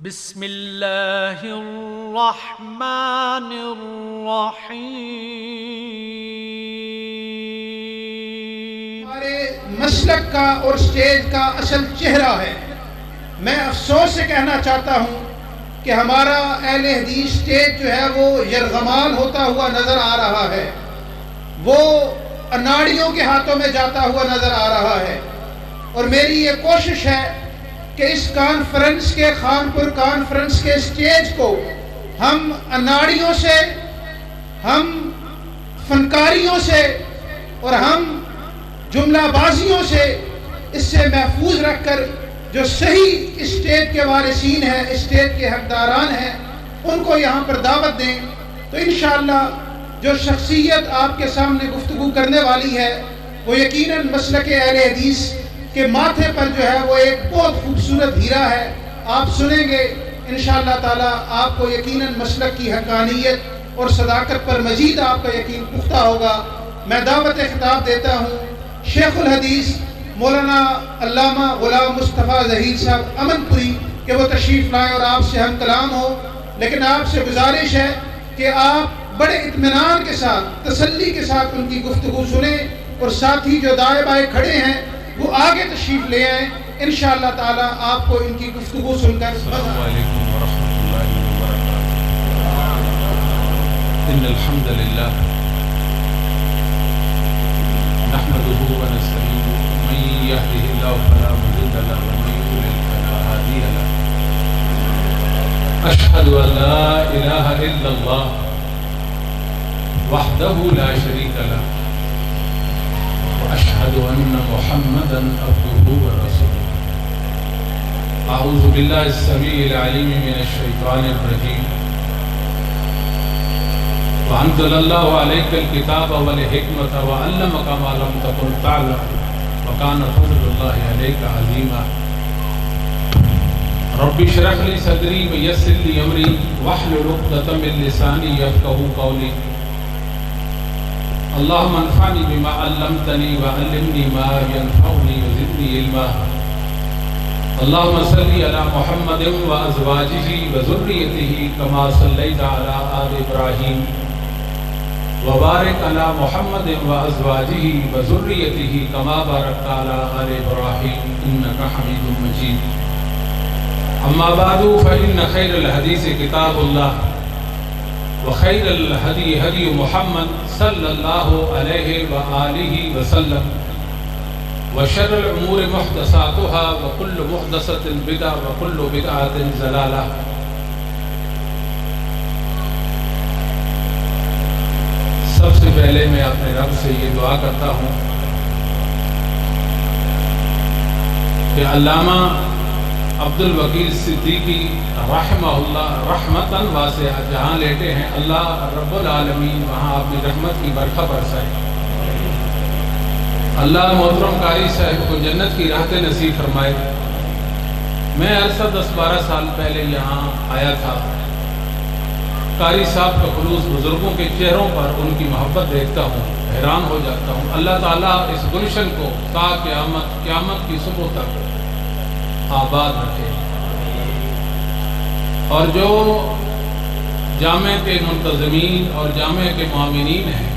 بسم اللہ الرحمن الرحیم۔ ہمارے مسلک کا اور سٹیج کا اصل چہرہ ہے۔ میں افسوس سے کہنا چاہتا ہوں کہ ہمارا اہل حدیث سٹیج جو ہے وہ یرغمال ہوتا ہوا نظر آ رہا ہے، وہ اناڑیوں کے ہاتھوں میں جاتا ہوا نظر آ رہا ہے، اور میری یہ کوشش ہے کہ اس کانفرنس کے خانپور کانفرنس کے سٹیج کو ہم اناڑیوں سے، ہم فنکاریوں سے اور ہم جملہ بازیوں سے اس سے محفوظ رکھ کر جو صحیح اسٹیج کے وارثین ہیں، اسٹیج کے حقداران ہیں، ان کو یہاں پر دعوت دیں تو انشاءاللہ جو شخصیت آپ کے سامنے گفتگو کرنے والی ہے وہ یقیناً مسلک اہل حدیث کہ ماتھے پر جو ہے وہ ایک بہت خوبصورت ہیرا ہے۔ آپ سنیں گے انشاءاللہ تعالی آپ کو یقیناً مسلک کی حقانیت اور صداقت پر مزید آپ کا یقین پختہ ہوگا۔ میں دعوت خطاب دیتا ہوں شیخ الحدیث مولانا علامہ غلام مصطفیٰ ظہیر صاحب امن پوری کہ وہ تشریف لائیں اور آپ سے ہم کلام ہو، لیکن آپ سے گزارش ہے کہ آپ بڑے اطمینان کے ساتھ، تسلی کے ساتھ ان کی گفتگو سنیں، اور ساتھی جو دائیں بائیں کھڑے ہیں وہ آگے تشریف لے آئیں۔ انشاءاللہ تعالی آپ کو ان کی گفتگو سن کر السلام علیکم ورحمۃ اللہ وبرکاتہ۔ ان الحمد للہ نحمده ونستعینه من يهده الله فلا مضل له ومن يضلل فلا هادي له۔ اشهد ان لا اله الا الله وحده لا شريك له واشهد ان محمدا عبده ورسوله۔ اعوذ باللہ السمیع العلیم من الشیطان الرجیم۔ وانزل اللہ علیک الکتاب والحکمۃ وعلمک ما لم تکن تعلم وکان فضل اللہ علیک عظیما۔ رب اشرح لی صدری ویسر لی امری واحلل عقدۃ من لسانی یفقہوا قولی۔ اللهم انفعني بما علمتني وعلمني ما ينفعني وزدني علما۔ اللهم صل على محمد وازواجه وذريته كما صليت على آل ابراهيم وبارك على محمد وازواجه وذريته كما باركت على آل ابراهيم انك حميد مجيد۔ اما بعد فإن خير الحديث كتاب الله وخير الهدي هدي محمد صلى الله عليه وآله وسلم وشر الأمور محدثاتها وكل محدثة بدعة وكل بدعة ضلالة۔ سب سے پہلے میں اپنے رب سے یہ دعا کرتا ہوں کہ علامہ عبد الوکیل صدیقی رحمہ اللہ رحمتاً واسعہ جہاں لیٹے ہیں، اللہ رب العالمین وہاں اپنی رحمت کی برکھا برسائے۔ اللہ محترم قاری صاحب کو جنت کی راحت نصیب فرمائے۔ میں عرصہ 10-12 سال پہلے یہاں آیا تھا۔ قاری صاحب کا خلوص، بزرگوں کے چہروں پر ان کی محبت دیکھتا ہوں، حیران ہو جاتا ہوں۔ اللہ تعالیٰ اس گلشن کو تا قیامت کی صبح تک آباد رکھے، اور جو جامع کے منتظمین اور جامع کے معاونین ہیں،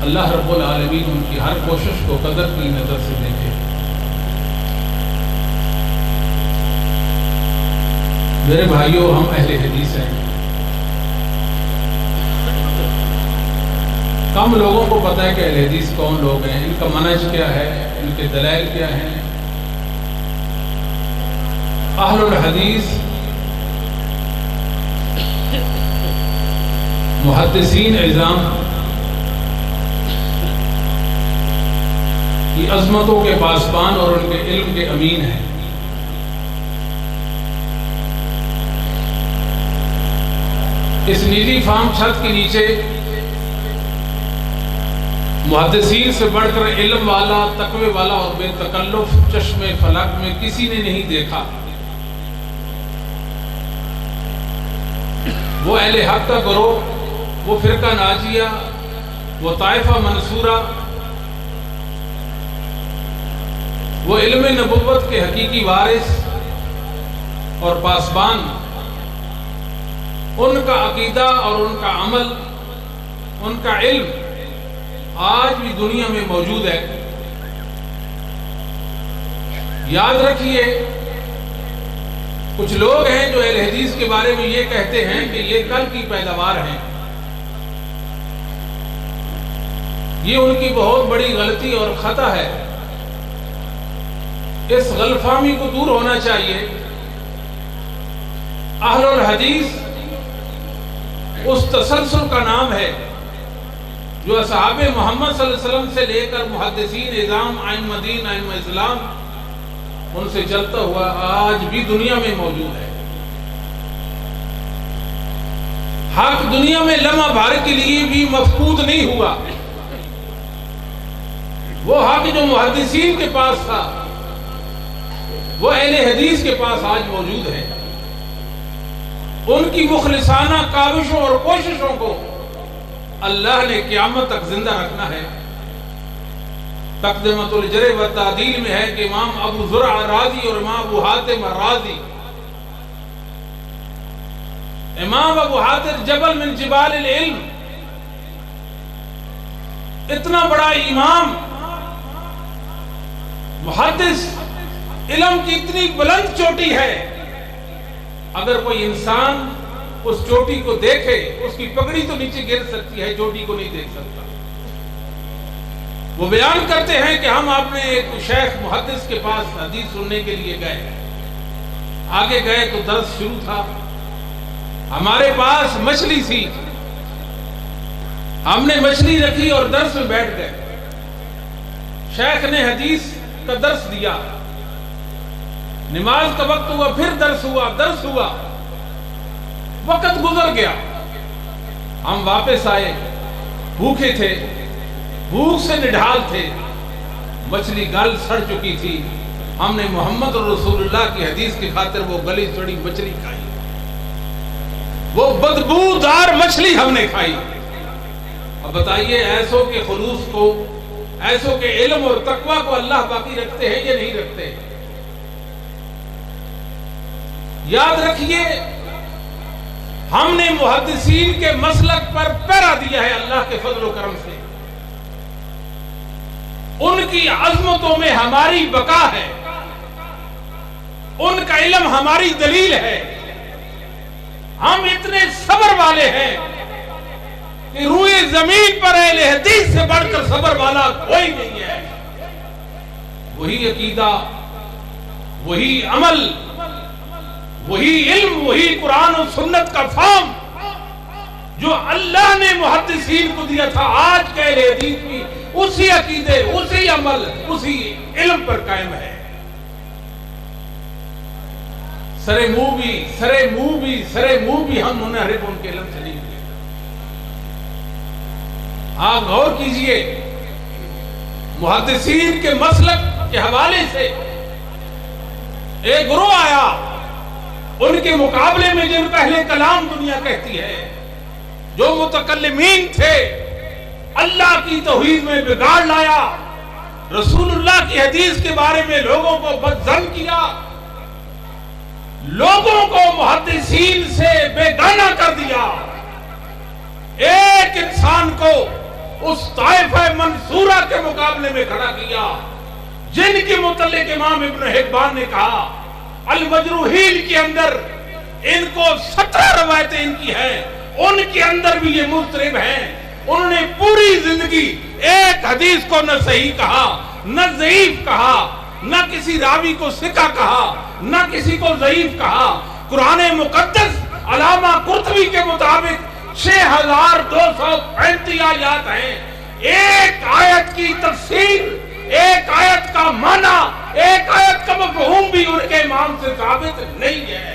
اللہ رب العالمین ان کی ہر کوشش کو قدر کی نظر سے دیکھے۔ میرے بھائیوں، ہم اہل حدیث ہیں۔ کم لوگوں کو پتہ ہے کہ اہل حدیث کون لوگ ہیں، ان کا منہج کیا ہے، ان کے دلائل کیا ہیں۔ اہل الحدیث محدثین عظام کی عظمتوں کے پاسبان اور ان کے علم کے امین ہیں۔ اس نیلی فام چھت کے نیچے محدثین سے بڑھ کر علم والا، تقوی والا اور بے تکلف چشم فلک میں کسی نے نہیں دیکھا۔ وہ اہل حق کا گروہ، وہ فرقہ ناجیہ، وہ طائفہ منصورہ، وہ علم نبوت کے حقیقی وارث، اور پاسبان، ان کا عقیدہ اور ان کا عمل، ان کا علم آج بھی دنیا میں موجود ہے۔ یاد رکھیے، کچھ لوگ ہیں جو اہل حدیث کے بارے میں یہ کہتے ہیں کہ یہ کل کی پیداوار ہیں۔ یہ ان کی بہت بڑی غلطی اور خطا ہے۔ اس غلط فہمی کو دور ہونا چاہیے۔ اہل الحدیث اس تسلسل کا نام ہے جو اصحاب محمد صلی اللہ علیہ وسلم سے لے کر محدثین اعظام، ائمہ دین، ائمہ اسلام، ان سے چلتا ہوا آج بھی دنیا میں موجود ہے۔ حق دنیا میں لمحہ بھر کے لیے بھی مفقود نہیں ہوا۔ وہ حق جو محدثین کے پاس تھا وہ اہل حدیث کے پاس آج موجود ہے۔ ان کی مخلصانہ کاوشوں اور کوششوں کو اللہ نے قیامت تک زندہ رکھنا ہے۔ تقدمۃ الجرح و تعدیل میں ہے کہ امام ابو زرع رازی اور امام ابو حاتم الرازی، امام ابو حاتم جبل من جبال العلم، اتنا بڑا امام، محدث، علم کی اتنی بلند چوٹی ہے، اگر کوئی انسان اس چوٹی کو دیکھے اس کی پگڑی تو نیچے گر سکتی ہے، چوٹی کو نہیں دیکھ سکتا۔ وہ بیان کرتے ہیں کہ ہم اپنے ایک شیخ محدث کے پاس حدیث سننے کے لیے گئے۔ آگے گئے تو درس شروع تھا، ہمارے پاس مچھلی تھی، ہم نے مچھلی رکھی اور درس میں بیٹھ گئے۔ شیخ نے حدیث کا درس دیا، نماز کا وقت ہوا، پھر درس ہوا، وقت گزر گیا، ہم واپس آئے، بھوکے تھے، بھوک سے نڈھال تھے، مچھلی گل سڑ چکی تھی، ہم نے محمد رسول اللہ کی حدیث کی خاطر وہ گلی سڑی مچھلی کھائی، وہ بدبودار مچھلی ہم نے کھائی۔ اب بتائیے، ایسوں کے خلوص کو، ایسوں کے علم اور تقوی کو اللہ باقی رکھتے ہیں یا نہیں رکھتے؟ یاد رکھیے، ہم نے محدثین کے مسلک پر پیرا دیا ہے اللہ کے فضل و کرم سے۔ ان کی عظمتوں میں ہماری بقا ہے، ان کا علم ہماری دلیل ہے۔ ہم اتنے صبر والے ہیں کہ روئے زمین پر اہل حدیث سے بڑھ کر صبر والا کوئی نہیں ہے۔ وہی عقیدہ، وہی عمل، وہی علم، وہی قرآن و سنت کا فہم جو اللہ نے محدثین کو دیا تھا، آج کے اہل حدیث بھی اسی عقیدے، اسی عمل، اسی علم پر قائم ہے۔ سرے منہ بھی ہم منحرف ان کے علم سے نہیں ہوئے۔ آپ غور کیجئے، محدثین کے مسلک کے حوالے سے ایک گروہ آیا، ان کے مقابلے میں جن پہلے کلام دنیا کہتی ہے، جو متکلمین تھے، اللہ کی توحید میں بگاڑ لایا، رسول اللہ کی حدیث کے بارے میں لوگوں کو بدظن کیا، لوگوں کو محدثین سے بیگانہ کر دیا۔ ایک انسان کو اس طائفہ منصورہ کے مقابلے میں کھڑا کیا جن کے متعلق امام ابن حبان نے کہا المجروحین کے اندر ان کو 17 روایتیں ان کی ہیں، ان کے اندر بھی یہ مضطرب ہیں۔ انہوں نے پوری زندگی ایک حدیث کو نہ صحیح کہا، نہ ضعیف کہا، نہ کسی راوی کو ثقہ کہا، نہ کسی کو ضعیف کہا۔ قرآن مقدس علامہ قرطبی کے مطابق 6235 آیات ہیں۔ ایک آیت کی تفسیر، ایک آیت کا معنی، ایک آیت کا مفہوم بھی ان کے امام سے ثابت نہیں ہے۔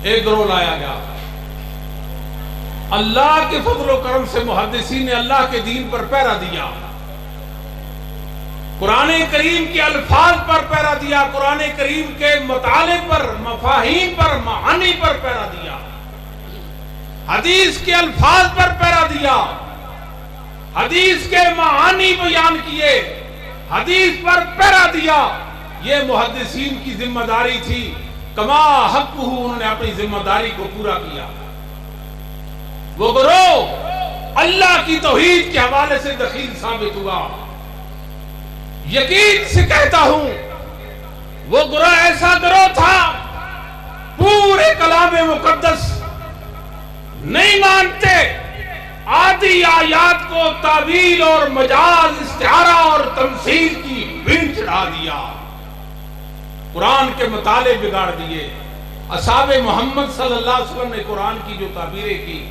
ایک گروہ لایا گیا، اللہ کے فضل و کرم سے محدثین نے اللہ کے دین پر پیرا دیا، قرآن کریم کے الفاظ پر پیرا دیا، قرآن کریم کے مطالب پر، مفاہیم پر، معانی پر پیرا دیا، حدیث کے الفاظ پر پیرا دیا، حدیث کے معانی بیان کیے، حدیث پر پیرا دیا۔ یہ محدثین کی ذمہ داری تھی، کما حق ہو، انہوں نے اپنی ذمہ داری کو پورا کیا۔ وہ گروہ اللہ کی توحید کے حوالے سے دخیل ثابت ہوا۔ یقین سے کہتا ہوں وہ گروہ ایسا گروہ تھا پورے کلام مقدس نہیں مانتے، آدھی آیات کو تعویل اور مجاز، استعارہ اور تمثیل کی بن چڑھا دیا، قرآن کے مطالعے بگاڑ دیے۔ اصحاب محمد صلی اللہ علیہ وسلم نے قرآن کی جو تعبیریں کی،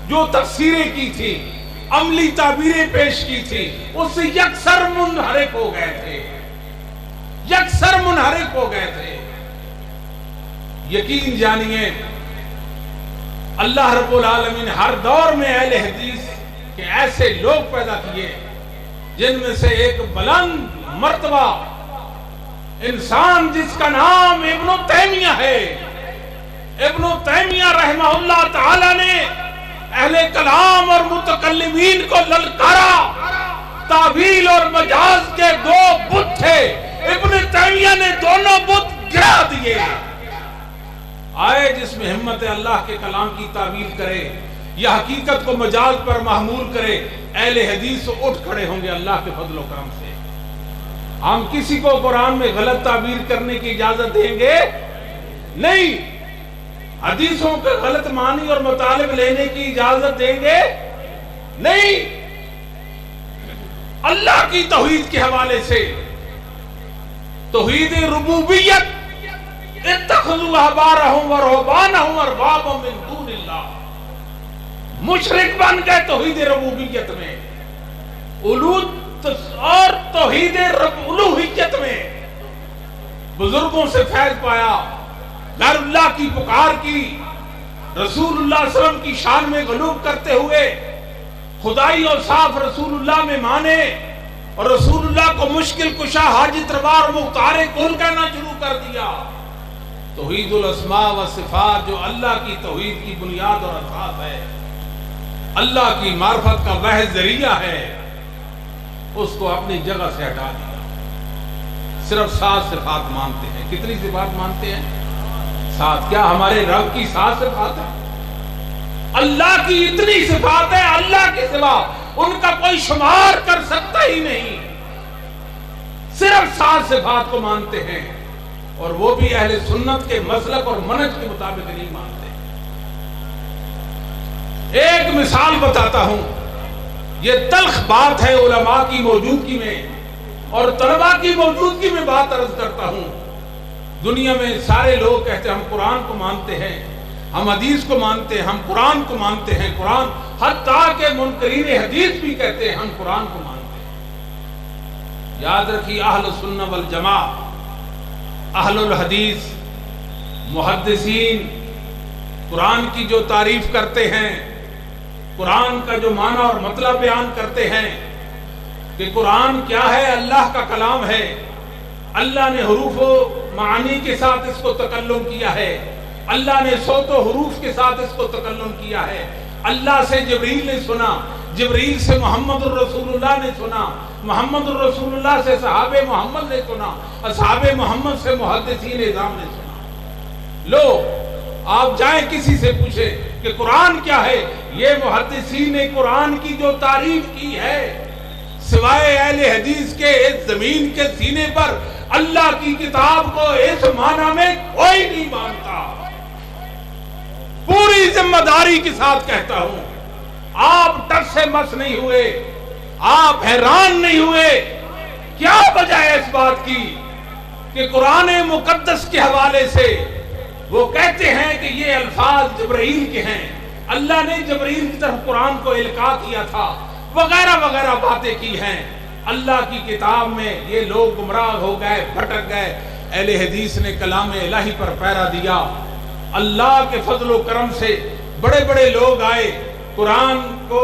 جو تفسیریں کی تھی، عملی تعبیریں پیش کی تھی، اس سے یکسر منحرف ہو گئے تھے، یکسر منحرف ہو گئے تھے۔ یقین جانیے اللہ رب العالمین ہر دور میں اہل حدیث کے ایسے لوگ پیدا کیے جن میں سے ایک بلند مرتبہ انسان جس کا نام ابن تیمیہ ہے۔ ابن تیمیہ رحمہ اللہ تعالی نے اہل کلام اور متکلمین کو للکارا۔ تعویل اور مجاز کے دو بت تھے، ابن تیمیہ نے دونوں بت گرا دیے۔ آئے جس میں ہمت اللہ کے کلام کی تعویل کرے یا حقیقت کو مجاز پر محمول کرے، اہل حدیث اٹھ کھڑے ہوں گے اللہ کے فضل و کرم سے۔ ہم کسی کو قرآن میں غلط تعبیر کرنے کی اجازت دیں گے نہیں، حدیثوں کے غلط معنی اور مطالب لینے کی اجازت دیں گے نہیں۔ اللہ کی توحید کے حوالے سے توحید ربوبیت، اتخذوا احبارهم ورهبانهم اربابا من دون اللہ، مشرک بن گئے توحید ربوبیت میں، اور توحید الوہیت میں بزرگوں سے فیض پایا، غیر اللہ کی پکار کی، رسول اللہ صلی اللہ علیہ وسلم کی شان میں غلوب کرتے ہوئے خدائی اور صاف رسول اللہ میں مانے، اور رسول اللہ کو مشکل کشا، حاجت روا اور مختار کل کہنا شروع کر دیا۔ توحید الاسماء و صفات جو اللہ کی توحید کی بنیاد اور اساس ہے، اللہ کی معرفت کا واحد ذریعہ ہے، اس کو اپنی جگہ سے ہٹا دیا۔ صرف 7 صفات مانتے ہیں۔ کتنی صفات مانتے ہیں؟ 7۔ کیا ہمارے رب کی 7 صفات ہیں؟ اللہ کی اتنی صفات ہے، اللہ کے سوا ان کا کوئی شمار کر سکتا ہی نہیں۔ صرف 7 صفات کو مانتے ہیں، اور وہ بھی اہل سنت کے مسلک اور منہج کے مطابق نہیں مانتے۔ ایک مثال بتاتا ہوں، یہ تلخ بات ہے علماء کی موجودگی میں اور طلباء کی موجودگی میں بات عرض کرتا ہوں۔ دنیا میں سارے لوگ کہتے ہیں ہم قرآن کو مانتے ہیں، ہم حدیث کو مانتے ہیں، ہم قرآن کو مانتے ہیں، قرآن، حتیٰ کہ منکرین حدیث بھی کہتے ہیں ہم قرآن کو مانتے ہیں۔ یاد رکھیے اہل سنت والجماع، اہل الحدیث، محدثین قرآن کی جو تعریف کرتے ہیں، قرآن کا جو معنی اور مطلب بیان کرتے ہیں کہ قرآن کیا ہے، اللہ کا کلام ہے، اللہ نے حروف و معانی کے ساتھ اس کو تکلم کیا ہے، اللہ نے صوت و حروف کے ساتھ اس کو تکلم کیا ہے، اللہ سے جبریل نے سنا، جبریل سے محمد الرسول اللہ نے سنا، محمد الرسول اللہ سے صحابہ محمد نے سنا، اصحاب محمد سے محدثین اعظام نے سنا۔ لو آپ جائیں کسی سے پوچھیں کہ قرآن کیا ہے، یہ محدثین نے قرآن کی جو تعریف کی ہے، سوائے اہل حدیث کے اس زمین کے سینے پر اللہ کی کتاب کو اس معنی میں کوئی نہیں مانتا۔ پوری ذمہ داری کے ساتھ کہتا ہوں، آپ ٹس سے مس نہیں ہوئے، آپ حیران نہیں ہوئے، کیا وجہ ہے اس بات کی کہ قرآن مقدس کے حوالے سے وہ کہتے ہیں کہ یہ الفاظ جبرائیل کے ہیں، اللہ نے جبرائیل کی طرف قرآن کو القاء کیا تھا، وغیرہ وغیرہ باتیں کی ہیں۔ اللہ کی کتاب میں یہ لوگ گمراہ ہو گئے، بھٹک گئے۔ اہل حدیث نے کلام الہی پر پہرا دیا۔ اللہ کے فضل و کرم سے بڑے بڑے لوگ آئے، قرآن کو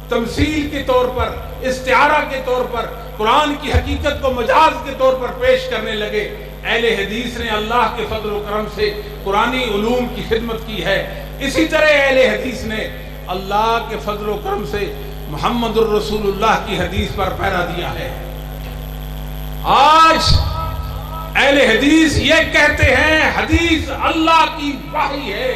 تمثیل کے طور پر، استعارہ کے طور پر، قرآن کی حقیقت کو مجاز کے طور پر پیش کرنے لگے۔ اہل حدیث نے اللہ کے فضل و کرم سے قرآنی علوم کی خدمت کی ہے۔ اسی طرح اہل حدیث نے اللہ کے فضل و کرم سے محمد الرسول اللہ کی حدیث پر پہرا دیا ہے۔ آج اہل حدیث یہ کہتے ہیں حدیث اللہ کی وحی ہے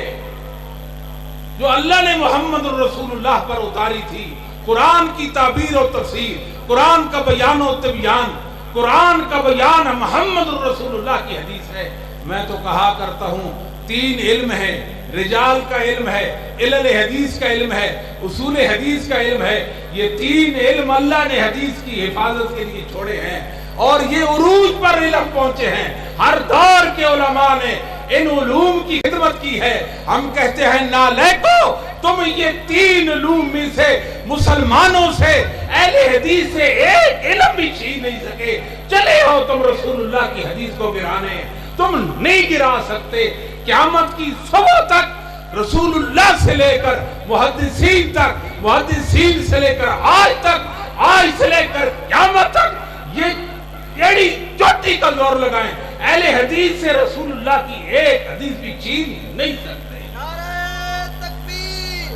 جو اللہ نے محمد الرسول اللہ پر اتاری تھی. قرآن کی تعبیر و تفسیر، قرآن کا بیان و تبیان، قرآن کا بیان محمد الرسول اللہ کی حدیث ہے. میں تو کہا کرتا ہوں 3 علم ہے، رجال کا علم ہے، علل حدیث کا علم ہے، اصول حدیث کا علم ہے. یہ 3 علم اللہ نے حدیث کی حفاظت کے لیے چھوڑے ہیں اور یہ عروج پر علم پہنچے ہیں. ہر دور کے علماء نے ان علوم کی خدمت کی ہے. ہم کہتے ہیں نالیکو، تم یہ 3 علوم میں سے مسلمانوں سے، اہل حدیث سے ایک علم بھی چھین نہیں سکے. چلے ہو تم رسول اللہ کی حدیث کو گرانے، تم نہیں گرا سکتے. قیامت کی صبح تک رسول اللہ سے لے کر محدثین تک، محدثین سے لے کر آج تک، آج سے لے کر قیامت تک یہ ایڑی چوٹی کا زور لگائیں، اہل حدیث سے رسول اللہ کی ایک حدیث بھی چھین نہیں سکتے. نعرہ تکبیر،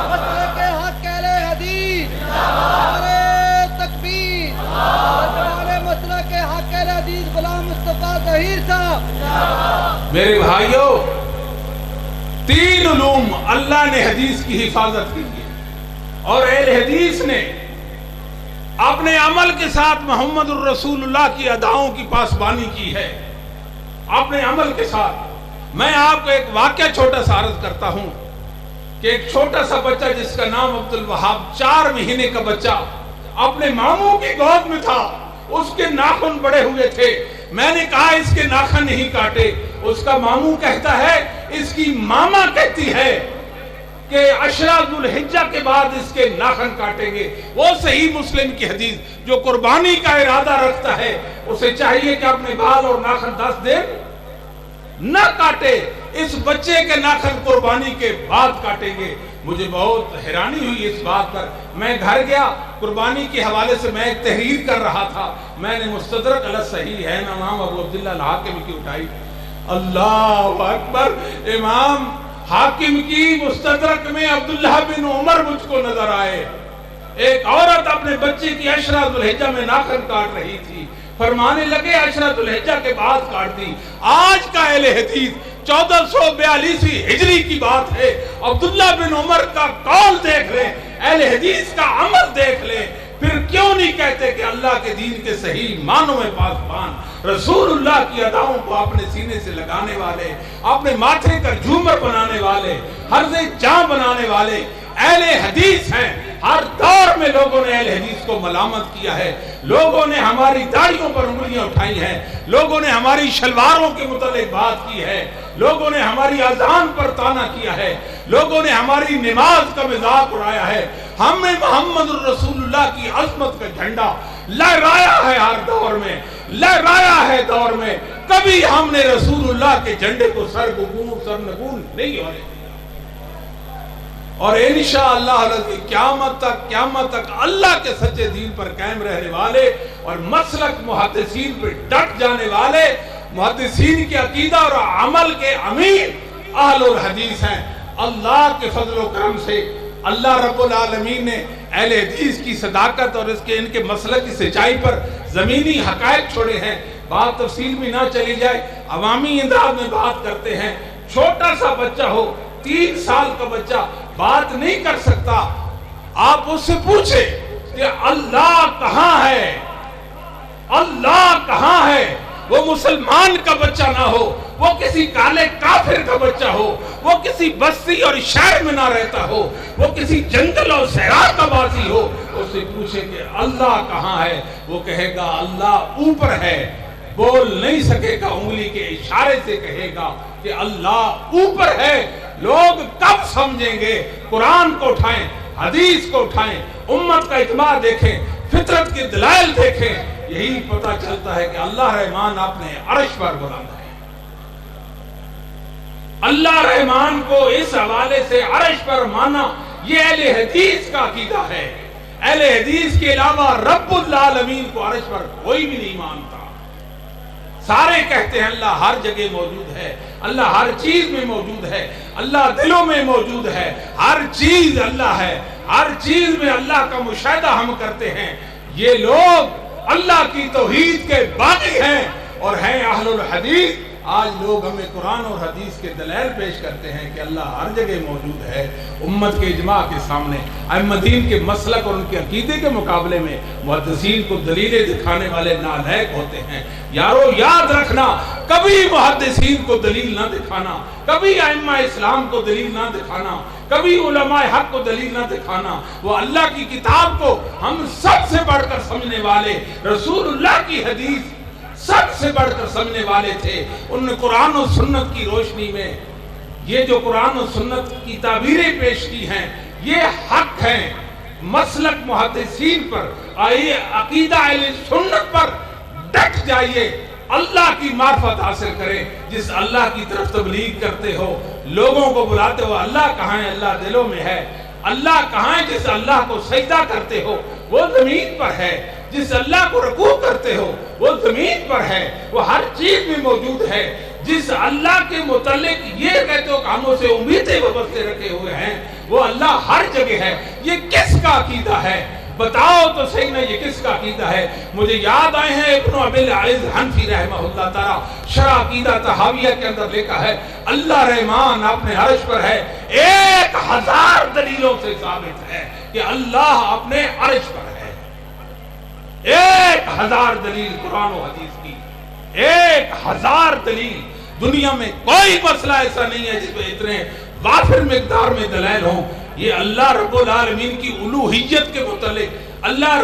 مسلک حق اہل حدیث، نعرہ تکبیر، مسلک حق اہل حدیث غلام مصطفیٰ ظہیر صاحب. میرے بھائیوں، 3 علوم اللہ نے حدیث کی حفاظت کی ہے اور اہل حدیث نے اپنے عمل کے ساتھ محمد الرسول اللہ کی اداؤں کی پاسبانی کی ہے. اپنے عمل کے ساتھ میں آپ کو ایک واقعہ چھوٹا سا عرض کرتا ہوں کہ ایک چھوٹا سا بچہ جس کا نام عبد الوہاب، 4 مہینے کا بچہ، اپنے ماموں کی گود میں تھا. اس کے ناخن بڑے ہوئے تھے. میں نے کہا اس کے ناخن نہیں کاٹے. اس کا ماموں کہتا ہے، اس کی ماما کہتی ہے کہ عشرہ ذوالحجہ کے بعد اس کے ناخن کاٹیں گے. وہ صحیح مسلم کی حدیث. جو قربانی کا ارادہ رکھتا ہے اسے چاہیے کہ اپنے بال اور ناخن 10 دن نہ کاٹے. اس بچے کے ناخن قربانی کے بعد کاٹیں گے. مجھے بہت حیرانی ہوئی اس بات پر. میں گھر گیا، قربانی کے حوالے سے میں ایک تحریر کر رہا تھا. میں نے مستدرک علی صحیح ہے امام ابو عبداللہ الحاکم کی اٹھائی. اللہ اکبر! امام حاکم کی مستدرک میں عبداللہ بن عمر مجھ کو نظر آئے. ایک عورت اپنے بچے کی عشرہ ذوالحجہ میں ناخن کاٹ رہی تھی. فرمانے لگے عشرہ ذوالحجہ کے بعد کاٹ دی. آج کا اہل حدیث 1442 ہجری کی بات ہے. عبداللہ بن عمر کا قول دیکھ لیں، اہل حدیث کا عمل دیکھ لیں. پھر کیوں نہیں کہتے کہ اللہ کے دین کے صحیح معنوں میں پاسبان، رسول اللہ کی اداؤں کو اپنے سینے سے لگانے والے، اپنے ماتھے کا جھومر بنانے والے، حرز جاں بنانے والے اہل حدیث ہیں. ہر دور میں لوگوں نے اہل حدیث کو ملامت کیا ہے. لوگوں نے ہماری داڑھیوں پر انگلیاں اٹھائی ہیں. لوگوں نے ہماری شلواروں کے متعلق بات کی ہے. لوگوں نے ہماری اذان پر طعنہ کیا ہے. لوگوں نے ہماری نماز کا مذاق اڑایا ہے. ہم نے محمد الرسول اللہ کی عظمت کا جھنڈا لہرایا ہے. ہر دور میں لہرایا ہے. دور میں کبھی ہم نے رسول اللہ کے جھنڈے کو سرنگون نہیں ہونے دیا. اور انشاءاللہ قیامت تک اللہ کے سچے دین پر قائم رہنے والے اور مسلک محدثین پر ڈٹ جانے والے، محدثین کے عقیدہ اور عمل کے امین اہل الحدیث ہیں. اللہ کے فضل و کرم سے اللہ رب العالمین نے اہل حدیث کی صداقت اور ان کے مسلک کی سچائی پر زمینی حقائق چھوڑے ہیں. بات تفصیل میں نہ چلی جائے، عوامی انداز میں بات کرتے ہیں. چھوٹا سا بچہ ہو، 3 سال کا بچہ بات نہیں کر سکتا. آپ اس سے پوچھیں کہ اللہ کہاں ہے، اللہ کہاں ہے. وہ مسلمان کا بچہ نہ ہو، وہ کسی کالے کافر کا بچہ ہو، وہ کسی بستی اور شہر میں نہ رہتا ہو، وہ کسی جنگل اور صحرا کا باسی ہو. اس سے پوچھیں کہ اللہ کہاں ہے. وہ کہے گا اللہ اوپر ہے. بول نہیں سکے گا، انگلی کے اشارے سے کہے گا کہ اللہ اوپر ہے. لوگ کب سمجھیں گے؟ قرآن کو اٹھائیں، حدیث کو اٹھائیں، امت کا اجماع دیکھیں، فطرت کے دلائل دیکھیں. یہی پتہ چلتا ہے کہ اللہ رحمان اپنے عرش پر بلند ہے. اللہ رحمان کو اس حوالے سے عرش پر مانا یہ اہل حدیث کا عقیدہ ہے. اہل حدیث کے علاوہ رب العالمین کو عرش پر کوئی بھی نہیں مانتا. سارے کہتے ہیں اللہ ہر جگہ موجود ہے، اللہ ہر چیز میں موجود ہے، اللہ دلوں میں موجود ہے. ہر چیز اللہ ہے، ہر چیز میں اللہ کا مشاہدہ ہم کرتے ہیں. یہ لوگ اللہ کی توحید کے باغی ہیں. اور ہیں اہل الحدیث. آج لوگ ہمیں قرآن اور حدیث کے دلائل پیش کرتے ہیں کہ اللہ ہر جگہ موجود ہے. امت کے اجماع کے سامنے ائمہ دین کے مسلک اور ان کے عقیدے کے مقابلے میں محدثین کو دلیلیں دکھانے والے نالائق ہوتے ہیں. یارو یاد رکھنا، کبھی محدثین کو دلیل نہ دکھانا، کبھی ائمہ اسلام کو دلیل نہ دکھانا، کبھی علماء حق کو دلیل نہ دکھانا. وہ اللہ کی کتاب کو ہم سب سے بڑھ کر سمجھنے والے، رسول اللہ کی حدیث سب سے بڑھ کر سمجھنے والے تھے. انہوں نے قرآن و سنت کی روشنی میں یہ جو قرآن و سنت کی تعبیریں پیش کی ہیں یہ حق ہیں. مسلک محدثین پر آئیے، عقیدہ اہل سنت پر ڈٹ جائیے، اللہ کی معرفت حاصل کریں. جس اللہ کی طرف تبلیغ کرتے ہو، لوگوں کو بلاتے ہو، اللہ کہاں ہے؟ اللہ دلوں میں ہے. اللہ کہاں ہے؟ جس اللہ کو سجدہ کرتے ہو وہ زمین پر ہے. جس اللہ کو رکوع کرتے ہو وہ زمین پر ہے، وہ ہر چیز میں موجود ہے. جس اللہ کے متعلق یہ کہتے ہو کہ ہم اسے امیدیں وابستہ رکھے ہوئے ہیں، وہ اللہ ہر جگہ ہے. یہ کس کا عقیدہ ہے؟ بتاؤ تو صحیح نا، یہ کس کا عقیدہ ہے؟ مجھے یاد آئے ہیں ابن ابی العز حنفی رحمہ اللہ تعالی شرح عقیدہ طحاویہ کے اندر لکھا ہے اللہ رحمان اپنے عرش پر ہے. 1000 دلیلوں سے ثابت ہے کہ اللہ اپنے عرش پر ہے. 1000 دلیل قرآن و حدیث کی، 1000 دلیل. دنیا میں کوئی مسئلہ ایسا نہیں ہے جس میں اتنے وافر مقدار میں دلائل ہوں. یہ اللہ رب العالمین کی الوہیت کے متعلق، اللہ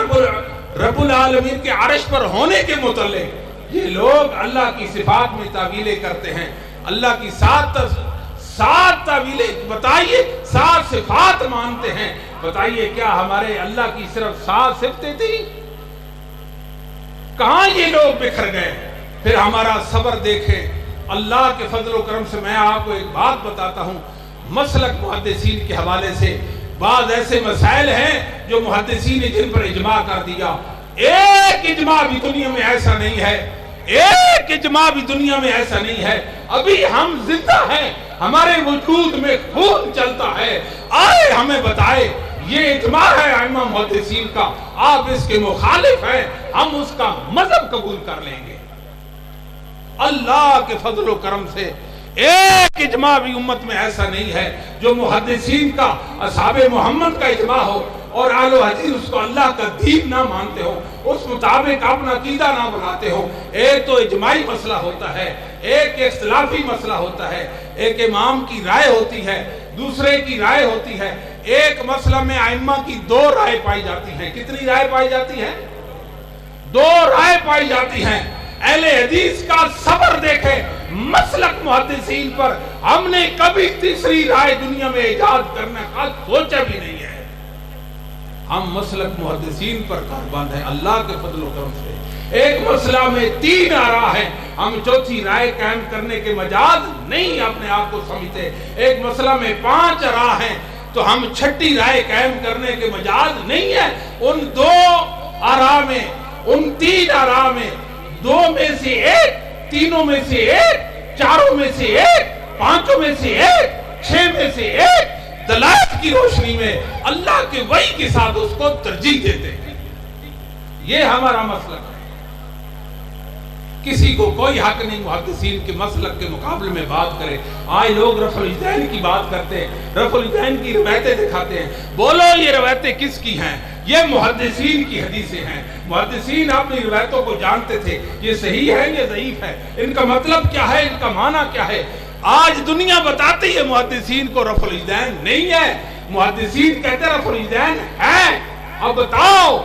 رب العالمین کے عرش پر ہونے کے متعلق یہ لوگ اللہ کی صفات میں تعویلیں کرتے ہیں. اللہ کی 7 تعویلیں بتائیے، 7 صفات مانتے ہیں. بتائیے کیا ہمارے اللہ کی صرف 7 صفتیں تھیں؟ کہاں یہ لوگ بکھر گئے؟ پھر ہمارا صبر دیکھیں. اللہ کے فضل و کرم سے میں آپ کو ایک بات بتاتا ہوں. مسلک محدثین کے حوالے سے بعض ایسے مسائل ہیں جو محدثین نے جن پر اجماع کر دیا. ایک اجماع بھی دنیا میں ایسا نہیں ہے، ایک اجماع بھی دنیا میں ایسا نہیں ہے. ابھی ہم زندہ ہیں، ہمارے وجود میں خون چلتا ہے. آئے ہمیں بتائے یہ اجماع ہے ائمہ محدثین کا، آپ اس کے مخالف ہیں، ہم اس کا مذہب قبول کر لیں گے. اللہ کے فضل و کرم سے ایک اجماع بھی امت میں ایسا نہیں ہے جو محدثین کا، اصحاب محمد کا اجماع ہو اور اہل حدیث اس کو اللہ کا دین نہ مانتے ہو، اس مطابق اپنا عقیدہ نہ بناتے ہو. ایک تو اجماعی مسئلہ ہوتا ہے، ایک اختلافی مسئلہ ہوتا ہے. ایک امام کی رائے ہوتی ہے، دوسرے کی رائے ہوتی ہے. ایک مسئلہ میں ائمہ کی 2 رائے پائی جاتی ہیں. کتنی رائے پائی جاتی ہیں؟ 2 رائے پائی جاتی ہیں. اہل حدیث کا صبر دیکھیں. مسلک محدثین پر ہم نے کبھی تیسری رائے دنیا میں ایجاد کرنے کا سوچا بھی نہیں ہے. ہم مسلک محدثین پر کاربند ہیں اللہ کے فضل و کرم سے. ایک مسئلہ میں 3 آراء ہیں، ہم چوتھی رائے قائم کرنے کے مجاز نہیں اپنے آپ کو سمجھتے. ایک مسئلہ میں 5 آراء ہیں تو ہم 6ٹھی رائے قائم کرنے کے مجاز نہیں ہے. ان 2 آراء میں، ان 3 آراء میں 2 میں سے 1، 3 میں سے 1، 4 میں سے 1، 5 میں سے 1، 6 میں سے 1 دلائل کی روشنی میں اللہ کے وحی کے ساتھ اس کو ترجیح دیتے ہیں. یہ ہمارا مسلک ہے. کسی کو کوئی حق نہیں محدثین کے مسلک کے مقابلے میں بات کرے. آج لوگ رفع الیدین کی بات کرتے ہیں، رفع الیدین کی روایتیں دکھاتے ہیں. بولو یہ روایتیں کس کی ہیں؟ یہ محدثین کی حدیثیں ہیں. محدثین اپنی روایتوں کو جانتے تھے یہ صحیح ہے یہ ضعیف ہے، ان کا مطلب کیا ہے، ان کا معنی کیا ہے. آج دنیا بتاتی ہے محدثین کو رفع الیدین نہیں ہے، محدثین کہتے ہیں رفع الیدین ہے. اب بتاؤ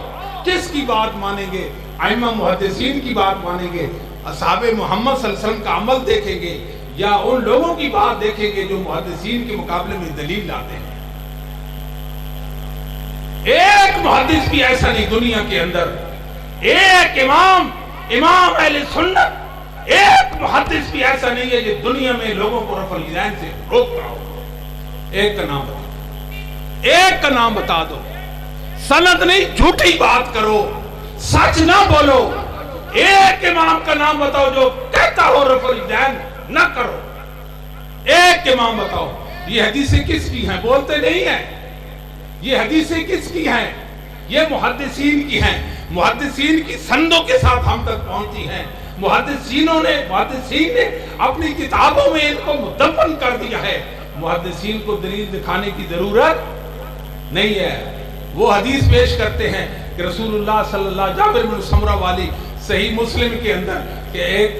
کس کی بات مانیں گے؟ ائمہ محدثین کی بات مانیں گے، اصحاب محمد صلی اللہ علیہ وسلم کا عمل دیکھیں گے، یا ان لوگوں کی بات دیکھیں گے جو محدثین کے مقابلے میں دلیل لاتے ہیں؟ ایک محدث بھی ایسا نہیں دنیا کے اندر. ایک امام اہل سنت، ایک محدث بھی ایسا نہیں ہے جو دنیا میں لوگوں کو رفع الیدین سے روک رہا ہو. ایک کا نام بتا، ایک کا نام بتا دو. سند نہیں، جھوٹی بات کرو، سچ نہ بولو. ایک امام کا نام بتاؤ جو کہتا ہو رفع الیدین نہ کرو. ایک امام بتاؤ. یہ حدیثیں کس کی ہیں؟ بولتے نہیں ہیں. یہ حدیثیں کس کی ہیں؟ یہ محدثین کی ہیں. محدثین کی سندوں کے ساتھ ہم تک پہنچتی ہیں. محدثین نے اپنی کتابوں میں ان کو مدفن کر دیا ہے. محدثین کو دلیل دکھانے کی ضرورت نہیں ہے. وہ حدیث پیش کرتے ہیں کہ رسول اللہ صلی اللہ جابر بن سمرہ والی صحیح مسلم کے اندر کہ ایک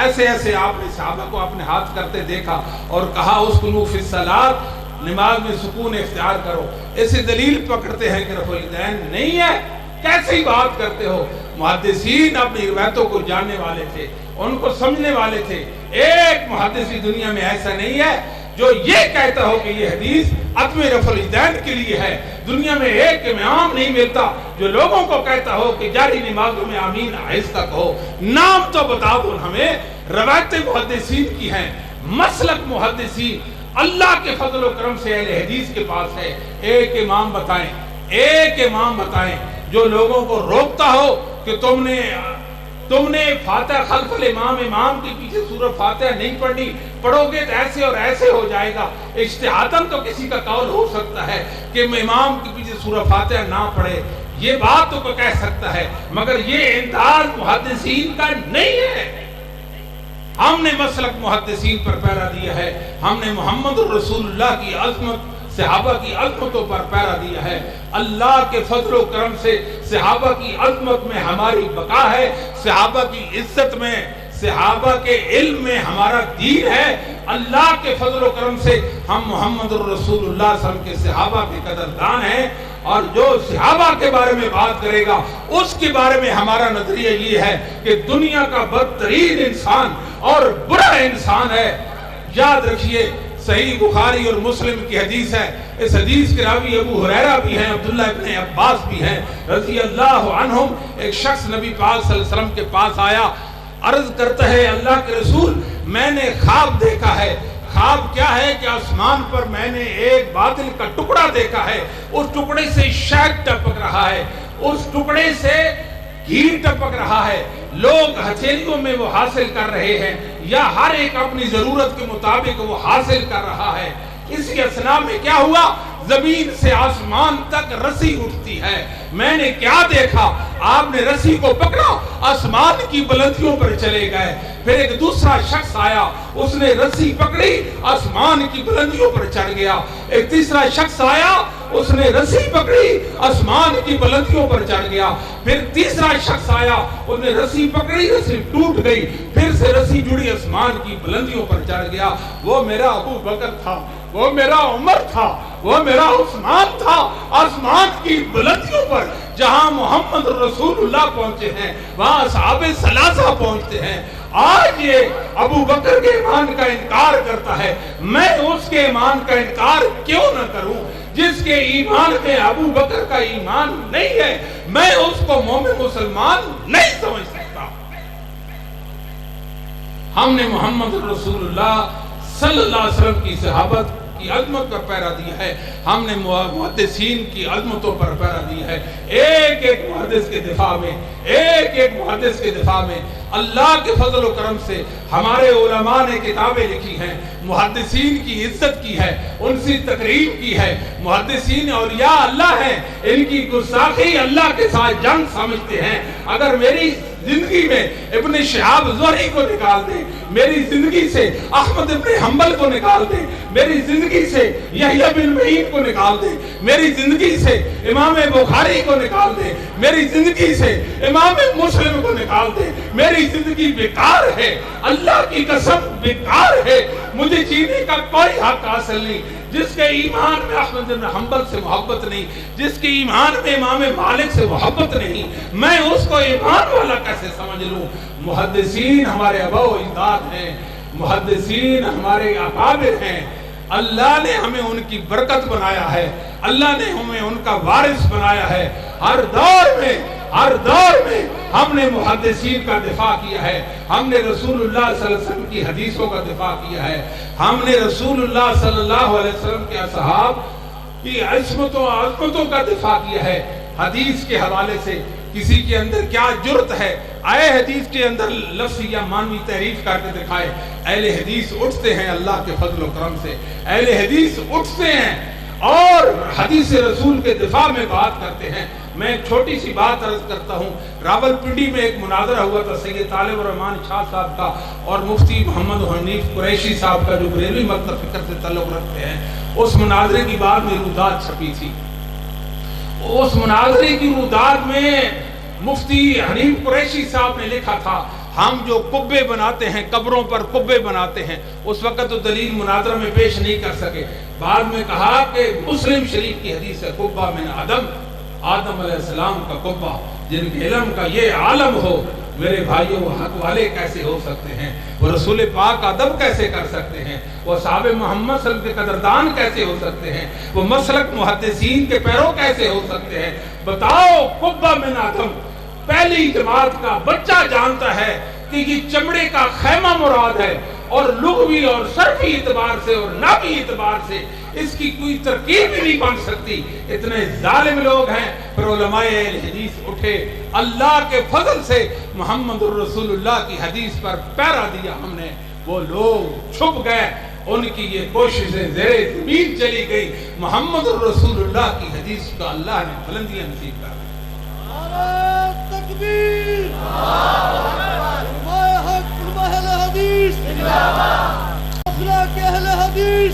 ایسے آپ نے صحابہ کو اپنے ہاتھ کرتے دیکھا اور کہا اسکنوا فی الصلاۃ، نماز میں سکون اختیار کرو. اسے دلیل پکڑتے ہیں کہ رفع الیدین نہیں ہے. کیسی بات کرتے ہو؟ محدثین اپنی روایتوں کو جاننے والے تھے، ان کو سمجھنے والے تھے. ایک محدثی دنیا میں ایسا نہیں ہے جو یہ کہتا ہو کہ یہ حدیث عدم رفع الیدین کے لیے ہے. دنیا میں ایک امام نہیں ملتا جو لوگوں کو کہتا ہو کہ جاری نمازوں میں آمین آہستہ کہو. نام تو بتا دو ہمیں. روایت محدثین کی ہیں، مسلک محدثین اللہ کے فضل و کرم سے اہل حدیث کے پاس ہے. ایک امام بتائیں جو لوگوں کو روکتا ہو کہ تم نے فاتحہ خلف الامام کے پیچھے سورہ فاتحہ نہیں پڑھنی، پڑھو گے تو ایسے اور ایسے ہو جائے گا. اجتہاداً تو کسی کا قول ہو سکتا ہے کہ امام کے پیچھے سورہ فاتحہ نہ پڑھے، یہ بات تو کہہ سکتا ہے، مگر یہ انداز محدثین کا نہیں ہے. ہم نے مسلک محدثین پر پیرا دیا ہے. ہم نے محمد رسول اللہ کی عظمت، صحابہ کی عظمتوں پر پیرا دیا ہے. اللہ کے فضل و کرم سے صحابہ کی عظمت میں ہماری بقا ہے، صحابہ کی عزت میں، صحابہ کے علم میں ہمارا دین ہے. اللہ کے فضل و کرم سے ہم محمد رسول اللہ صلی اللہ علیہ وسلم کے صحابہ کے قدردان ہیں. اور جو صحابہ کے بارے میں بات کرے گا اس کے بارے میں ہمارا نظریہ یہ ہے کہ دنیا کا بدترین انسان اور برا انسان ہے. یاد رکھیے صحیح بخاری اور مسلم کی حدیث ہے. اس حدیث کے راوی ابو ہریرہ بھی ہیں، عبداللہ ابن عباس بھی ہیں رضی اللہ عنہم. ایک شخص نبی پاک صلی اللہ علیہ وسلم کے پاس آیا، عرض کرتا ہے اللہ کے رسول میں نے خواب دیکھا ہے. خواب کیا ہے کہ آسمان پر میں نے ایک بادل کا ٹکڑا دیکھا ہے، اس ٹکڑے سے شہد ٹپک رہا ہے، اس ٹکڑے سے گھی ٹپک رہا ہے. لوگ ہتھیلیوں میں وہ حاصل کر رہے ہیں یا ہر ایک اپنی ضرورت کے مطابق وہ حاصل کر رہا ہے. اسی اثناء میں کیا ہوا؟ زمین سے آسمان تک رسی اٹھتی ہے. میں نے کیا دیکھا؟ آپ نے رسی کو پکڑا، آسمان کی بلندیوں پر چلے گئے. پھر ایک دوسرا شخص آیا، اس نے رسی پکڑی، آسمان کی بلندیوں پر چڑھ گیا. ایک تیسرا شخص آیا، اس نے رسی پکڑی، آسمان کی بلندیوں پر چڑھ گیا. پھر تیسرا شخص آیا، اس نے رسی پکڑی، رسی ٹوٹ گئی، پھر سے رسی جڑی، آسمان کی بلندیوں پر چڑھ گیا. وہ میرا ابو بکر تھا، وہ میرا عمر تھا، وہ میرا عثمان تھا. آسمان کی بلندیوں پر جہاں محمد رسول اللہ پہنچے ہیں وہاں اصحاب ثلاثہ پہنچتے ہیں. آج یہ ابو بکر کے ایمان کا انکار کرتا ہے، میں اس کے ایمان کا انکار کیوں نہ کروں؟ جس کے ایمان میں ابو بکر کا ایمان نہیں ہے میں اس کو مومن مسلمان نہیں سمجھ سکتا. ہم نے محمد رسول اللہ صلی اللہ علیہ وسلم کی صحابت کی عظمت پر پیرا دیا ہے. ہم نے محدثین کی عظمتوں پر پیرا دیا ہے. ایک ایک محدث کے دفاع میں، ایک ایک محدث کے دفاع میں اللہ کے فضل و کرم سے ہمارے علماء نے کتابیں لکھی ہیں، محدثین کی عزت کی ہے، ان سے تقریب کی ہے. محدثین اولیاء اللہ ہیں، ان کی گستاخی اللہ کے ساتھ جنگ سمجھتے ہیں. اگر میری زندگی میں ابن شہاب زہری کو نکال دے، میری زندگی سے احمد ابن حنبل کو نکال دے، میری زندگی سے یحییٰ بن معین کو نکال دے، میری زندگی سے امام بخاری کو نکال دے، میری زندگی سے امام مسلم کو نکال دے، میری زندگی بیکار ہے. اللہ کی قسم بیکار ہے. مجھے جینے کا کوئی حق حاصل نہیں. جس کے ایمان میں احمد بن حنبل سے محبت نہیں، جس کے ایمان میں امام مالک سے محبت نہیں، میں اس کو ایمان والا کیسے سمجھ لوں؟ محدثین ہمارے آباء و اجداد ہیں، محدثین ہمارے اکابر ہیں. اللہ نے ہمیں ان کی برکت بنایا ہے، اللہ نے ہمیں ان کا وارث بنایا ہے. ہر دور میں ہم نے محدثین کا دفاع کیا ہے. ہم نے رسول اللہ صلی اللہ علیہ وسلم کی حدیثوں کا دفاع کیا ہے. ہم نے رسول اللہ صلی اللہ علیہ وسلم کے اصحاب کی عصمتوں عظمتوں کا دفاع کیا ہے. حدیث کے حوالے سے کسی کے اندر کیا جرت ہے آئے حدیث کے اندر لفظ یا معنوی تحریف کر کے دکھائے. اہل حدیث اٹھتے ہیں اللہ کے فضل و کرم سے، اہل حدیث اٹھتے ہیں اور حدیث رسول کے دفاع میں بات کرتے ہیں. میں ایک چھوٹی سی بات عرض کرتا ہوں. راولپنڈی میں ایک مناظرہ ہوا تھا سید طالب الرحمان شاہ صاحب کا اور مفتی محمد حنیف قریشی صاحب کا جو بریلوی مکتب فکر سے تعلق رکھتے ہیں. اس مناظرے کی بعد میں روداد چھپی تھی. اس مناظرے کی روداد میں مفتی حنیف قریشی صاحب نے لکھا تھا ہم جو قبے بناتے ہیں قبروں پر قبے بناتے ہیں. اس وقت تو دلیل مناظرہ میں پیش نہیں کر سکے. بعد میں کہا کہ مسلم شریف کی حدیث ہے قبہ من آدم علیہ السلام کا قبہ. جن کے علم کا یہ عالم ہو میرے بھائیوں وہ حق والے کیسے ہو سکتے ہیں؟ وہ رسول پاک ادب کیسے کر سکتے ہیں؟ وہ صحابہ محمد صلی اللہ علیہ وسلم کے قدردان کیسے ہو سکتے ہیں؟ وہ مسلک محدثین کے پیرو کیسے ہو سکتے ہیں؟ بتاؤ قبہ من آدم پہلی جماعت کا بچہ جانتا ہے کہ یہ چمڑے کا خیمہ مراد ہے اور لغوی اور صرفی اعتبار سے اور نحوی اعتبار سے اس کی کوئی ترکیب بھی نہیں بن سکتی. اتنے ظالم لوگ ہیں. پھر علماء اہل حدیث اٹھے اللہ کے فضل سے محمد الرسول اللہ کی حدیث پر پیرا دیا ہم نے. وہ لوگ چھپ گئے ان کی یہ کوششیں زیر زمین چلی گئی. محمد الرسول اللہ کی حدیث کا اللہ نے بلندیاں نصیب کر دی. تکبیر علماء حق علماء اہل حدیث مسلک اہل حدیث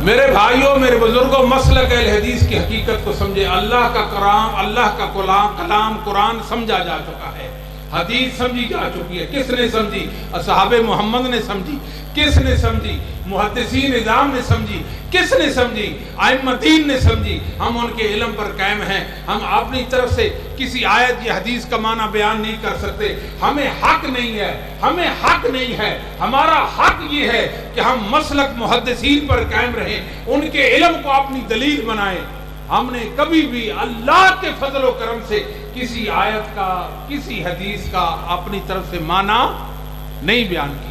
میرے بھائیوں میرے بزرگوں مسلک اہل حدیث کی حقیقت کو سمجھے. اللہ کا کلام اللہ کا کلام قرآن سمجھا جا چکا ہے. حدیث سمجھی جا چکی ہے. کس نے سمجھی؟ اصحاب محمد نے سمجھی. کس نے سمجھی؟ محدثین نظام نے سمجھی. کس نے سمجھی؟ ائمہ دین نے سمجھی. ہم ان کے علم پر قائم ہیں. ہم اپنی طرف سے کسی آیت یا حدیث کا معنی بیان نہیں کر سکتے. ہمیں حق نہیں ہے. ہمیں حق نہیں ہے. ہمارا حق یہ ہے کہ ہم مسلک محدثین پر قائم رہیں, ان کے علم کو اپنی دلیل بنائیں. ہم نے کبھی بھی اللہ کے فضل و کرم سے کسی آیت کا کسی حدیث کا اپنی طرف سے معنی نہیں بیان کیا.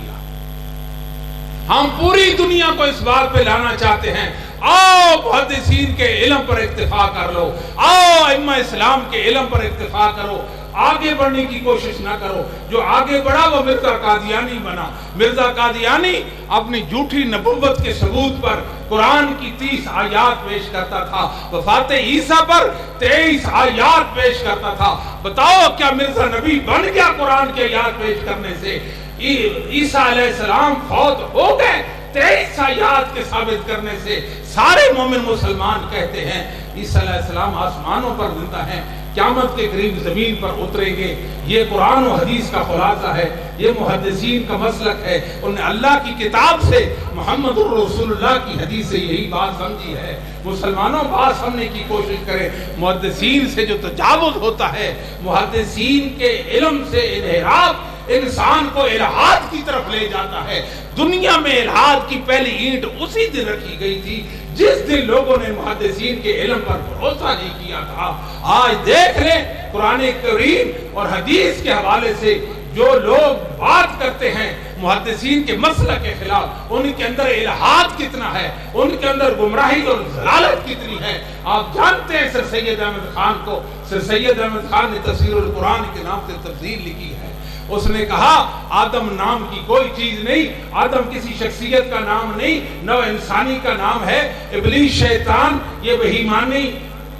ہم پوری دنیا کو اس بات پہ لانا چاہتے ہیں آؤ محدثین کے علم پر اکتفا کر لو, آؤ ائمہ اسلام کے علم پر اکتفا کرو. آگے بڑھنے کی کوشش نہ کرو. جو آگے بڑھا وہ مرزا قادیانی بنا. مرزا قادیانی اپنی جھوٹی نبوت کے ثبوت پر قرآن کی 30 آیات پیش کرتا تھا. وفات عیسیٰ پر 23 آیات پیش کرتا تھا. بتاؤ کیا مرزا نبی بن گیا قرآن کی آیات پیش کرنے سے؟ عیسیٰ علیہ السلام فوت ہو گئے 23 آیات کے ثابت کرنے سے. سارے مومن مسلمان کہتے ہیں عیسیٰ علیہ السلام آسمانوں پر زندہ ہیں, قیامت کے قریب زمین پر اتریں گے. یہ قرآن و حدیث کا خلاصہ ہے. یہ محدثین کا مسلک ہے. انہوں نے اللہ کی کتاب سے محمد الرسول اللہ کی حدیث سے یہی بات سمجھی ہے. مسلمانوں بات سمجھنے کی کوشش کریں. محدثین سے جو تجاوز ہوتا ہے, محدثین کے علم سے انحراف انسان کو الہاد کی طرف لے جاتا ہے. دنیا میں الہاد کی پہلی اینٹ اسی دن رکھی گئی تھی جس دن لوگوں نے محدثین کے علم پر بھروسہ نہیں کیا تھا. آج دیکھ لیں قرآن کریم اور حدیث کے حوالے سے جو لوگ بات کرتے ہیں محدثین کے مسلک کے خلاف, ان کے اندر الہاد کتنا ہے, ان کے اندر گمراہی اور ضلالت کتنی ہے. آپ جانتے ہیں سر سید احمد خان کو. سر سید احمد خان نے تفسیر القرآن کے نام سے تفسیر لکھی ہے. اس نے کہا آدم نام کی کوئی چیز نہیں, آدم کسی شخصیت کا نام نہیں, نو انسانی کا نام ہے. ابلیس شیطان یہ بہیمانی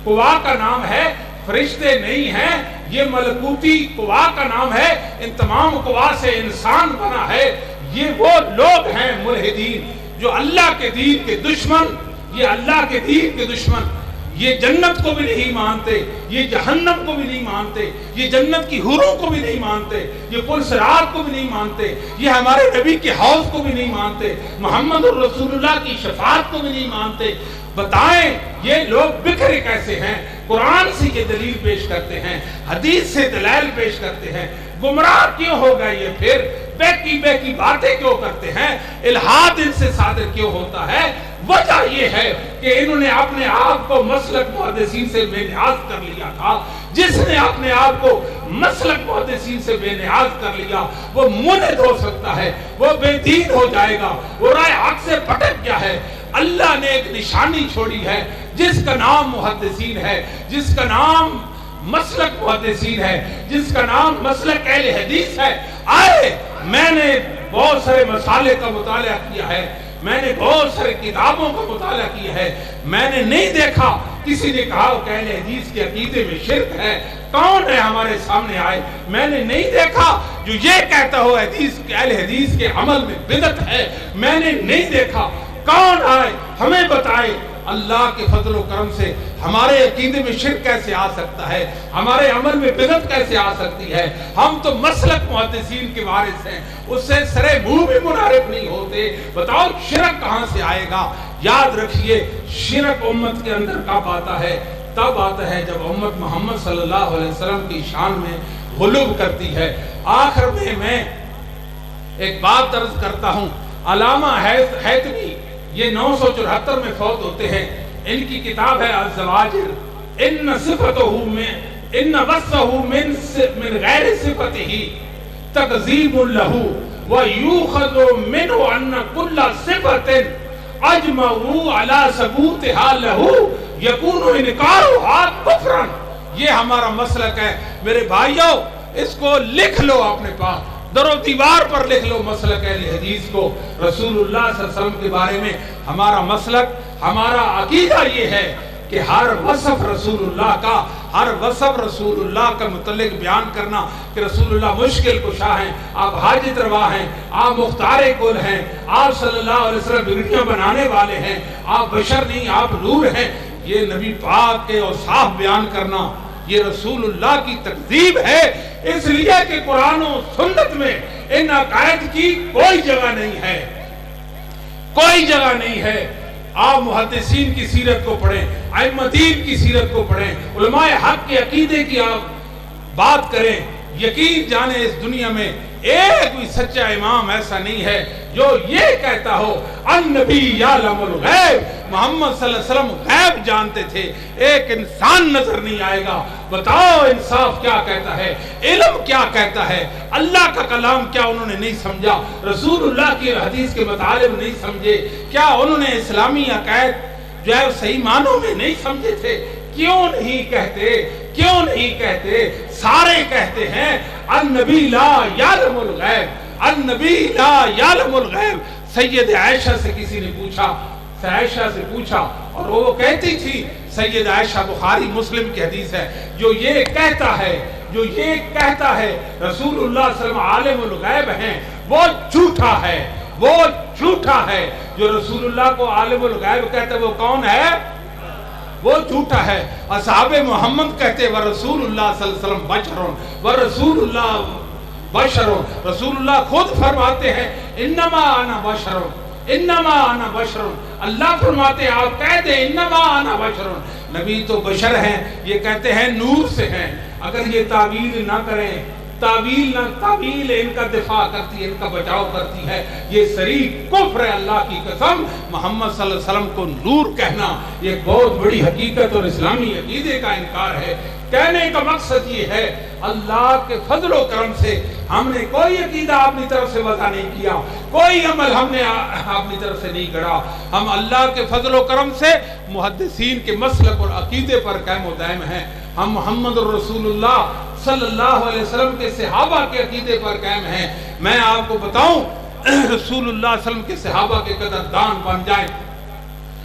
قوا کا نام ہے, فرشتے نہیں ہیں, یہ ملکوتی قوا کا نام ہے. ان تمام قوا سے انسان بنا ہے. یہ وہ لوگ ہیں ملحدین جو اللہ کے دین کے دشمن, یہ اللہ کے دین کے دشمن, یہ جنت کو بھی نہیں مانتے, یہ جہنم کو بھی نہیں مانتے, یہ جنت کی حوروں کو بھی نہیں مانتے, یہ پل صراط کو بھی نہیں مانتے, یہ ہمارے نبی کے حوض کو بھی نہیں مانتے, محمد الرسول اللہ کی شفاعت کو بھی نہیں مانتے. بتائیں یہ لوگ بکھرے کیسے ہیں؟ قرآن سے یہ دلیل پیش کرتے ہیں, حدیث سے دلائل پیش کرتے ہیں. گمراہ کیوں ہو گئے یہ؟ پھر بیکی باتیں کیوں کرتے ہیں؟ الہاد ان سے صادر کیوں ہوتا ہے؟ وجہ یہ ہے کہ انہوں نے اپنے آپ کو مسلک محدثین سے بے نیاز کر لیا تھا. جس نے اپنے آپ کو مسلک محدثین سے بے نیاز کر لیا وہ منحرف ہو سکتا ہے, وہ بے دین ہو جائے گا, وہ رائے حق سے بھٹک گیا ہے. اللہ نے ایک نشانی چھوڑی ہے جس کا نام محدثین ہے, جس کا نام مسلک محدثین ہے, جس کا نام مسلک اہل حدیث ہے. آئے میں نے بہت سارے مسالے کا مطالعہ کیا ہے. میں نے بہت سارے کتابوں کا مطالعہ کیا ہے، میں نے نہیں دیکھا کسی نے کہا کہ اہل حدیث کے عقیدے میں شرک ہے، کون ہے ہمارے سامنے آئے؟ میں نے نہیں دیکھا جو یہ کہتا ہو اہل حدیث کے عمل میں بدعت ہے، میں نے نہیں دیکھا، کون آئے ہمیں بتائے۔ اللہ کے فضل و کرم سے ہمارے عقیدے میں شرک کیسے آ سکتا ہے، ہمارے عمل میں بدعت کیسے آ سکتی ہے؟ ہم تو مسلک محدثین کے وارث ہیں، اس سے سرے منہ بھی منحرف نہیں ہوتے، بتاؤ شرک کہاں سے آئے گا؟ یاد رکھیے شرک امت کے اندر کب آتا ہے؟ تب آتا ہے جب امت محمد صلی اللہ علیہ وسلم کی شان میں غلو کرتی ہے۔ آخر میں ایک بات عرض کرتا ہوں، علامہ حیثمی یہ 974 میں فوت ہوتے ہیں، ان کی کتاب ہے الزواجر، ان وصفہ من غیر صفتہ تکذیب لہ ویوخذ منہ ان کل صفت اجمعوا علی ثبوتہا لہ یکون انکارہا کفرا۔ یہ ہمارا مسلک ہے میرے بھائیوں، اس کو لکھ لو اپنے پاس، در و دیوار پر لکھ لو مسلک اہل حدیث کو۔ رسول اللہ صلی اللہ علیہ وسلم کے بارے میں ہمارا مسلک، ہمارا عقیدہ یہ ہے کہ ہر وصف رسول اللہ کا، ہر وصف رسول اللہ کا متعلق بیان کرنا کہ رسول اللہ مشکل کشا ہیں، آپ حاجت روا ہیں، آپ مختار کل ہیں، آپ صلی اللہ علیہ وسلم بگڑیاں بنانے والے ہیں، آپ بشر نہیں آپ نور ہیں، یہ نبی پاک کے اوصاف بیان کرنا یہ رسول اللہ کی تکذیب ہے، اس لیے کہ قرآن و سنت میں ان عقائد کی کوئی جگہ نہیں ہے، کوئی جگہ نہیں ہے۔ آپ محدثین کی سیرت کو پڑھیں، ائمہ دین کی سیرت کو پڑھیں، علماء حق کے عقیدے کی آپ بات کریں، یقین جانے اس دنیا میں ایک بھی سچا امام ایسا نہیں ہے جو یہ کہتا ہو النبی یعلم الغیب، محمد صلی اللہ علیہ وسلم غیب جانتے تھے، ایک انسان نظر نہیں آئے گا۔ بتاؤ انصاف کیا کہتا ہے، علم کیا کہتا ہے، اللہ کا کلام کیا انہوں نے نہیں سمجھا، رسول اللہ کی حدیث کے مطالب نہیں سمجھے، کیا انہوں نے اسلامی عقائد جو ہے صحیح معنوں میں نہیں سمجھے تھے؟ کیوں نہیں کہتے، کیوں نہیں کہتے؟ سارے کہتے ہیں النبی لا یعلم الغیب، النبی لا یعلم الغیب۔ سید عائشہ سے کسی نے پوچھا، عائشہ سے پوچھا اور وہ کہتی تھی، سید عائشہ بخاری مسلم کی حدیث ہے، جو یہ کہتا ہے، جو یہ کہتا ہے رسول اللہ صلی اللہ علیہ وسلم عالم الغیب ہیں، وہ جھوٹا ہے، وہ جھوٹا ہے۔ جو رسول اللہ کو عالم الغیب کہتا ہے وہ کون ہے؟ وہ جھوٹا ہے۔ اصحاب محمد کہتے ہیں ورسول اللہ صلی اللہ علیہ وسلم بشر، ورسول اللہ بشر، رسول اللہ خود فرماتے ہیں انما انا بشر، انما انا بشر، اللہ فرماتے ہیں آپ کہہ دیں انما انا بشر، نبی تو بشر ہیں، یہ کہتے ہیں نور سے ہیں۔ اگر یہ تعویل نہ کریں، تعویل ان کا دفاع کرتی ہے، ان کا بچاؤ کرتی ہے، یہ صریح کفر ہے۔ اللہ کی قسم محمد صلی اللہ علیہ وسلم کو نور کہنا یہ بہت بڑی حقیقت اور اسلامی عقیدے کا انکار ہے۔ کہنے کا مقصد یہ ہے اللہ کے فضل و کرم سے ہم نے کوئی عقیدہ اپنی طرف سے وضع نہیں کیا، کوئی عمل ہم نے اپنی طرف سے نہیں گڑھا، ہم اللہ کے فضل و کرم سے محدثین کے مسلک اور عقیدے پر قائم و دائم ہیں۔ ہم محمد الرسول اللہ صلی اللہ علیہ وسلم کے صحابہ کے عقیدے پر قائم ہیں۔ میں آپ کو بتاؤں رسول اللہ صلی اللہ علیہ وسلم کے صحابہ کے قدردان بن جائیں۔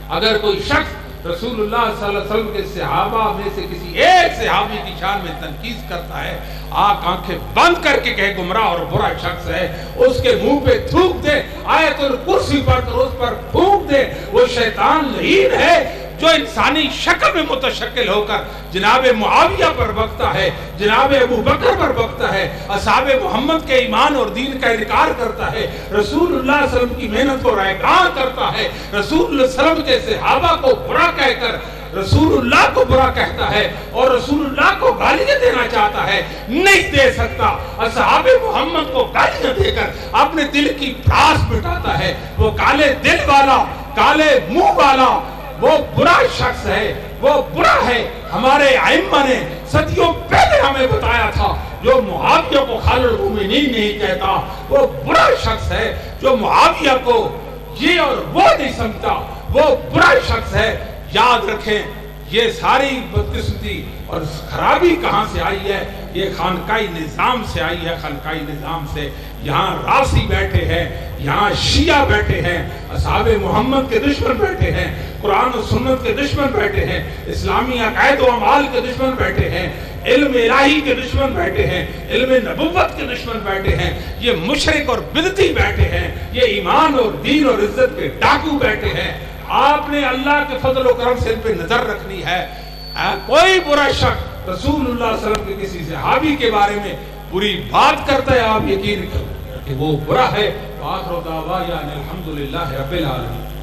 اگر کوئی شخص رسول اللہ صلی اللہ علیہ وسلم کے صحابہ میں سے کسی ایک صحابی کی شان میں تنقید کرتا ہے، آنکھیں بند کر کے کہے گمراہ اور برا شخص ہے، اس کے منہ پہ تھوک دے، آیت الکرسی پڑھ کر اس پر پھونک دے، وہ شیطان لعین ہے جو انسانی شکل میں متشکل ہو کر جناب معاویہ پر بکتا ہے، جناب ابو بکر پر بکتا ہے، اصحاب محمد کے ایمان اور دین کا انکار کرتا ہے، رسول اللہ صلی اللہ علیہ وسلم کی محنت کو رائگاں کرتا ہے، رسول اللہ صلی اللہ علیہ وسلم کے صحابہ کو برا کہہ کر رسول اللہ کو برا کہتا ہے اور رسول اللہ کو گالیاں دینا چاہتا ہے، نہیں دے سکتا۔ اصحاب محمد کو گالیاں دے کر اپنے دل کی بھڑاس مٹاتا ہے۔ وہ کالے دل والا، کالے منہ والا، وہ برا شخص ہے، وہ برا ہے۔ ہمارے ائمہ نے صدیوں پہلے ہمیں بتایا تھا، جو معاویہ کو خال المومنین نہیں کہتا وہ برا شخص ہے، جو معاویہ کو یہ اور وہ نہیں سمجھتا وہ برا شخص ہے۔ یاد رکھیں یہ ساری بدقسمتی اور خرابی کہاں سے آئی ہے؟ یہ خانقائی نظام سے آئی ہے، خانقائی نظام سے۔ یہاں راسی بیٹھے ہیں، یہاں شیعہ بیٹھے ہیں، اصحاب محمد کے دشمن بیٹھے ہیں، قرآن و سنت کے دشمن بیٹھے ہیں، اسلامی عقائد و اعمال کے دشمن بیٹھے ہیں، علم الہی کے دشمن بیٹھے ہیں، علم نبوت کے دشمن بیٹھے ہیں، یہ مشرک اور بدعتی بیٹھے ہیں، یہ ایمان اور دین اور عزت کے ڈاکو بیٹھے ہیں۔ آپ نے اللہ کے فضل و کرم سے ان پہ نظر رکھنی ہے۔ کوئی برا شخص رسول اللہ صلی اللہ علیہ وسلم کے کسی صحابی کے بارے میں بری بات کرتا ہے، آپ یقین کریں کہ وہ برا ہے۔ وآخر دعوانا الحمدللہ رب العالمین۔